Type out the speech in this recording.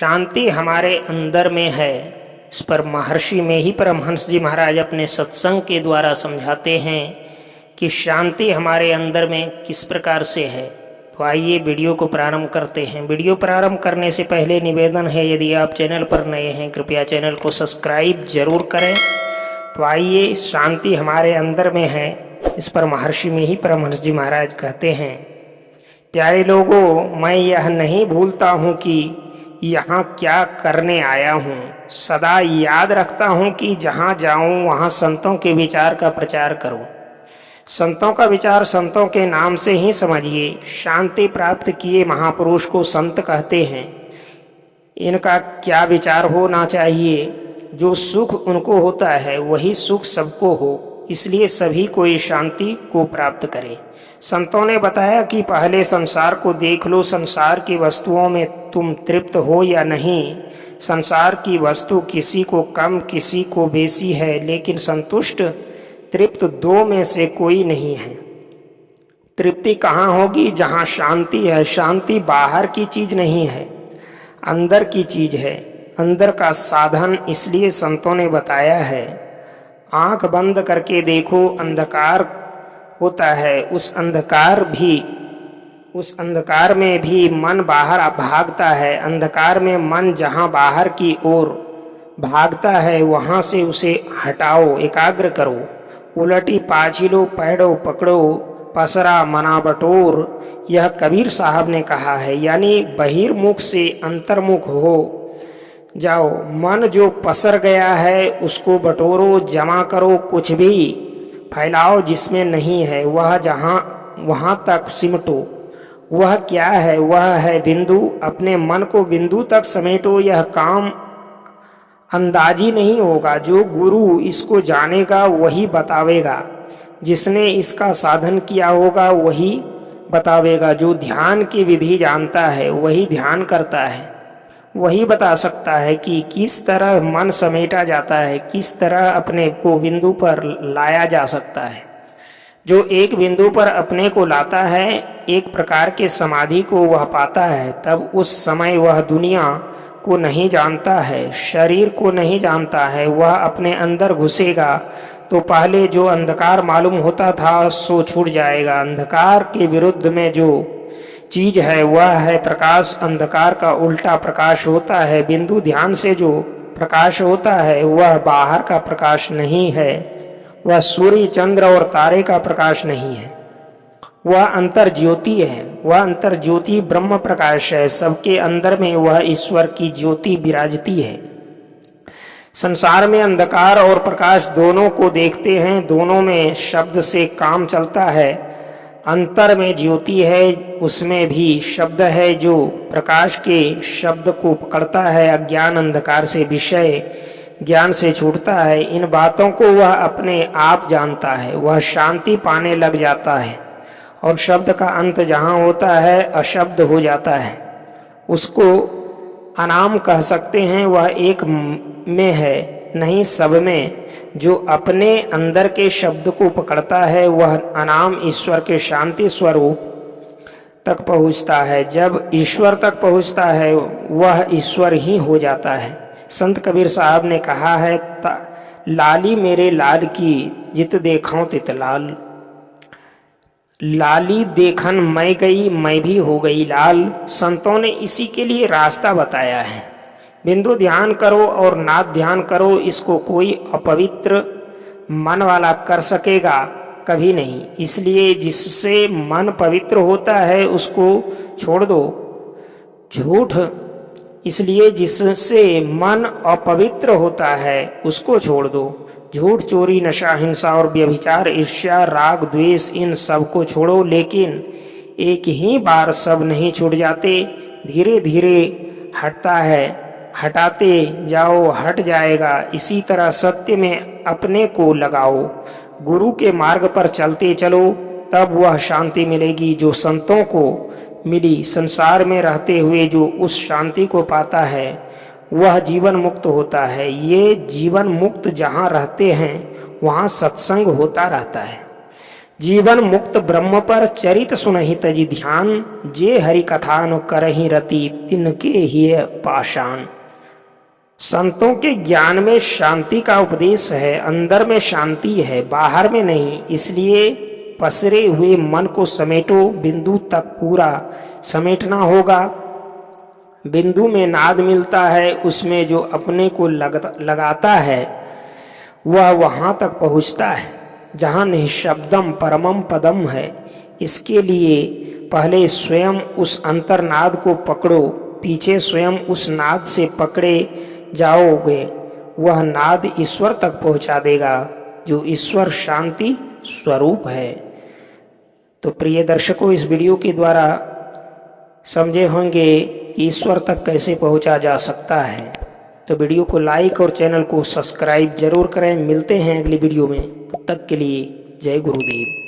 शांति हमारे अंदर में है। इस पर महर्षि में ही परमहंस जी महाराज अपने सत्संग के द्वारा समझाते हैं कि शांति हमारे अंदर में किस प्रकार से है। तो आइए वीडियो को प्रारंभ करते हैं। वीडियो प्रारंभ करने से पहले निवेदन है, यदि आप चैनल पर नए हैं कृपया चैनल को सब्सक्राइब जरूर करें। तो आइए, शांति हमारे अंदर में है। इस पर महर्षि में ही परमहंस जी महाराज कहते हैं, प्यारे लोगों, मैं यह नहीं भूलता हूँ कि यहाँ क्या करने आया हूँ। सदा याद रखता हूँ कि जहाँ जाऊँ वहाँ संतों के विचार का प्रचार करूँ। संतों का विचार संतों के नाम से ही समझिए। शांति प्राप्त किए महापुरुष को संत कहते हैं। इनका क्या विचार होना चाहिए? जो सुख उनको होता है वही सुख सबको हो, इसलिए सभी को इस शांति को प्राप्त करे। संतों ने बताया कि पहले संसार को देख लो, संसार की वस्तुओं में तुम तृप्त हो या नहीं। संसार की वस्तु किसी को कम किसी को बेसी है, लेकिन संतुष्ट तृप्त दो में से कोई नहीं है। तृप्ति कहाँ होगी? जहाँ शांति है। शांति बाहर की चीज नहीं है, अंदर की चीज है, अंदर का साधन। इसलिए संतों ने बताया है, आंख बंद करके देखो, अंधकार होता है। उस अंधकार में भी मन बाहर भागता है। अंधकार में मन जहाँ बाहर की ओर भागता है वहाँ से उसे हटाओ, एकाग्र करो। उलटी पाछिलो पैड़ो पकड़ो, पसरा मना बटोर, यह कबीर साहब ने कहा है। यानी बहिर्मुख से अंतर्मुख हो जाओ। मन जो पसर गया है उसको बटोरो, जमा करो। कुछ भी फैलाओ जिसमें नहीं है, वहाँ तक सिमटो। वह क्या है? वह है बिंदु। अपने मन को बिंदु तक समेटो। यह काम अंदाजी नहीं होगा। जो गुरु इसको जानेगा वही बतावेगा। जिसने इसका साधन किया होगा वही बतावेगा। जो ध्यान की विधि जानता है वही ध्यान करता है, वही बता सकता है कि किस तरह मन समेटा जाता है, किस तरह अपने को बिंदु पर लाया जा सकता है। जो एक बिंदु पर अपने को लाता है, एक प्रकार के समाधि को वह पाता है, तब उस समय वह दुनिया को नहीं जानता है, शरीर को नहीं जानता है। वह अपने अंदर घुसेगा तो पहले जो अंधकार मालूम होता था सो छूट जाएगा। अंधकार के विरुद्ध में जो चीज है वह है प्रकाश। अंधकार का उल्टा प्रकाश होता है। बिंदु ध्यान से जो प्रकाश होता है वह बाहर का प्रकाश नहीं है, वह सूर्य चंद्र और तारे का प्रकाश नहीं है, वह अंतर ज्योति है। वह अंतर ज्योति ब्रह्म प्रकाश है। सबके अंदर में वह ईश्वर की ज्योति विराजती है। संसार में अंधकार और प्रकाश दोनों को देखते हैं, दोनों में शब्द से काम चलता है। अंतर में ज्योति है, उसमें भी शब्द है जो प्रकाश के शब्द को पकड़ता है। अज्ञान अंधकार से विषय ज्ञान से छूटता है। इन बातों को वह अपने आप जानता है, वह शांति पाने लग जाता है और शब्द का अंत जहाँ होता है अशब्द हो जाता है। उसको अनाम कह सकते हैं। वह एक में है, नहीं सब में। जो अपने अंदर के शब्द को पकड़ता है वह अनाम ईश्वर के शांति स्वरूप तक पहुँचता है। जब ईश्वर तक पहुँचता है वह ईश्वर ही हो जाता है। संत कबीर साहब ने कहा है, लाली मेरे लाल की जित देखूं तित लाल। लाली देखन मैं गई, मैं भी हो गई लाल। संतों ने इसी के लिए रास्ता बताया है। बिंदु ध्यान करो और नाद ध्यान करो। इसको कोई अपवित्र मन वाला कर सकेगा? कभी नहीं। इसलिए जिससे मन पवित्र होता है उसको छोड़ दो। झूठ, इसलिए जिससे मन अपवित्र होता है उसको छोड़ दो। झूठ, चोरी, नशा, हिंसा और व्यभिचार, ईर्ष्या, राग, द्वेष, इन सब को छोड़ो। लेकिन एक ही बार सब नहीं छूट जाते, धीरे धीरे हटता है। हटाते जाओ, हट जाएगा। इसी तरह सत्य में अपने को लगाओ, गुरु के मार्ग पर चलते चलो, तब वह शांति मिलेगी जो संतों को मिली। संसार में रहते हुए जो उस शांति को पाता है वह जीवन मुक्त होता है। ये जीवन मुक्त जहाँ रहते हैं वहाँ सत्संग होता रहता है। जीवन मुक्त ब्रह्म पर चरित सुनहि तजि ध्यान, जे हरि कथान करहि रति तिनके ही पाषाण। संतों के ज्ञान में शांति का उपदेश है, अंदर में शांति है, बाहर में नहीं। इसलिए पसरे हुए मन को समेटो, बिंदु तक पूरा समेटना होगा। बिंदु में नाद मिलता है, उसमें जो अपने को लगाता है वह वहाँ तक पहुँचता है जहाँ निःशब्दम परमम पदम है। इसके लिए पहले स्वयं उस अंतर्नाद को पकड़ो, पीछे स्वयं उस नाद से पकड़े जाओगे, वह नाद ईश्वर तक पहुँचा देगा जो ईश्वर शांति स्वरूप है। तो प्रिय दर्शकों, इस वीडियो के द्वारा समझे होंगे कि ईश्वर तक कैसे पहुँचा जा सकता है। तो वीडियो को लाइक और चैनल को सब्सक्राइब जरूर करें। मिलते हैं अगली वीडियो में, तब तक के लिए जय गुरुदेव।